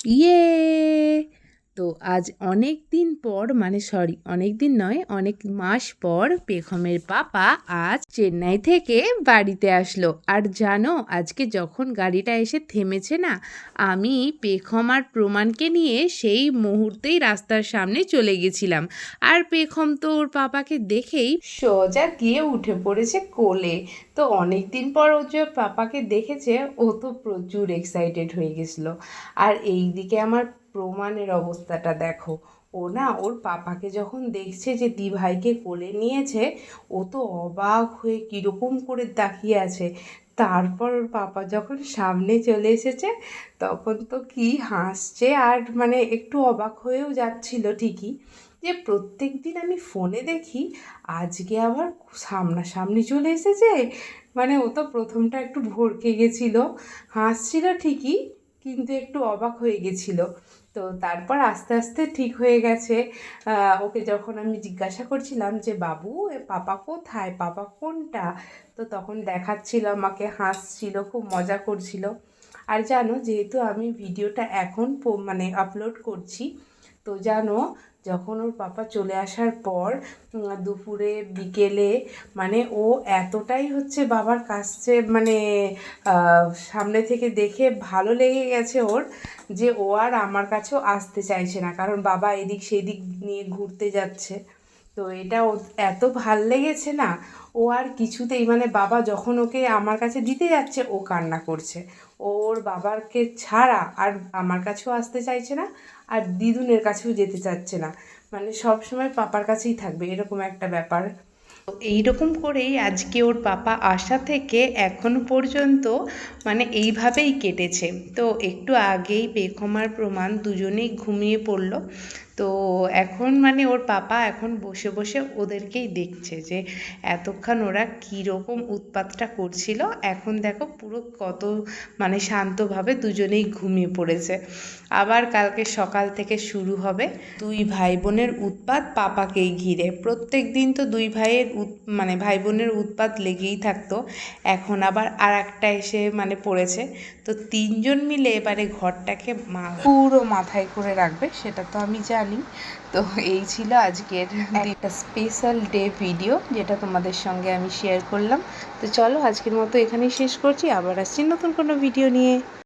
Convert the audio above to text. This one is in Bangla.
ইয়ে! তো আজ অনেক দিন পর অনেক দিন নয়, অনেক মাস পর পেখমের পাপা আজ চেন্নাই থেকে বাড়িতে আসলো। আর জানো, আজকে যখন গাড়িটা এসে থেমেছে না, আমি পেখম আর প্রমাণকে নিয়ে সেই মুহূর্তেই রাস্তার সামনে চলে গেছিলাম। আর পেখম তো ওর পাপাকে দেখেই সোজা গিয়ে উঠে পড়েছে কোলে। তো অনেক দিন পর ও যে পাপাকে দেখেছে, ও তো প্রচুর এক্সাইটেড হয়ে গেছিলো। আর এই দিকে আমার প্রমাণের অবস্থাটা দেখো। ও না ওর পাপাকে যখন দেখছে যে দিভাইকে কোলে নিয়েছে, ও তো অবাক হয়ে কীরকম করে তাকিয়ে আছে। তারপর ওর পাপা যখন সামনে চলে এসেছে, তখন তো কি হাসছে, আর একটু অবাক হয়েও যাচ্ছিল ঠিকই, যে প্রত্যেক দিন আমি ফোনে দেখি, আজকে আবার সামনাসামনি চলে এসেছে। ও তো প্রথমটা একটু ভড়কে গেছিল, হাসছিল ঠিকই, কিন্তু একটু অবাক হয়ে গেছিলো। তো তারপর আস্তে আস্তে ঠিক হয়ে গেছে। ওকে যখন আমি জিজ্ঞাসা করছিলাম যে বাবু, পাপা কোথায়, পাপা কোনটা, তো তখন দেখাচ্ছিল আমাকে, হাসছিল, খুব মজা করছিল। আর জানো, যেহেতু আমি ভিডিওটা এখন আপলোড করছি, তো জানো, যখন ওর পাপা চলে আসার পর দুপুরে বিকেলে ও এতটাই বাবার কাছে সামনে থেকে দেখে ভালো লেগে গেছে ওর, যে ও আর আমার কাছেও আসতে চাইছে না, কারণ বাবা এদিক সেদিক নিয়ে ঘুরতে যাচ্ছে। তো এটা এত ভাল লেগেছে না, ও আর কিছুতেই বাবা যখন ওকে আমার কাছে দিতে যাচ্ছে, ও কান্না করছে। ওর বাবাকে ছাড়া আর আমার কাছেও আসতে চাইছে না, আর দিদুনের কাছেও যেতে চাচ্ছে না। সব সময় পাপার কাছেই থাকবে, এরকম একটা ব্যাপার। তো এইরকম করেই আজকে ওর পাপা আসা থেকে এখন পর্যন্ত এইভাবেই কেটেছে। তো একটু আগেই পেখম আর প্রমাণ দুজনেই ঘুমিয়ে পড়ল। তো এখন ওর পাপা এখন বসে বসে ওদেরকেই দেখছে, যে এতক্ষণ ওরা কীরকম উৎপাতটা করছিল। এখন দেখো পুরো কত শান্তভাবে দুজনেই ঘুমিয়ে পড়েছে। আবার কালকে সকাল থেকে শুরু হবে দুই ভাই বোনের উৎপাত পাপাকেই ঘিরে। প্রত্যেক দিন তো দুই ভাইয়ের ভাই বোনের উৎপাত লেগেই থাকতো, এখন আবার আর একটা এসে পড়েছে। তো তিনজন মিলে এবারে ঘরটাকে পুরো মাথায় করে রাখবে, সেটা তো আমি জানি। তো এই ছিল আজকের একটা স্পেশাল ডে ভিডিও, যেটা তোমাদের সঙ্গে আমি শেয়ার করলাম। তো চলো, আজকের মতো এখানেই শেষ করছি, আবার আসছি নতুন কোনো ভিডিও নিয়ে।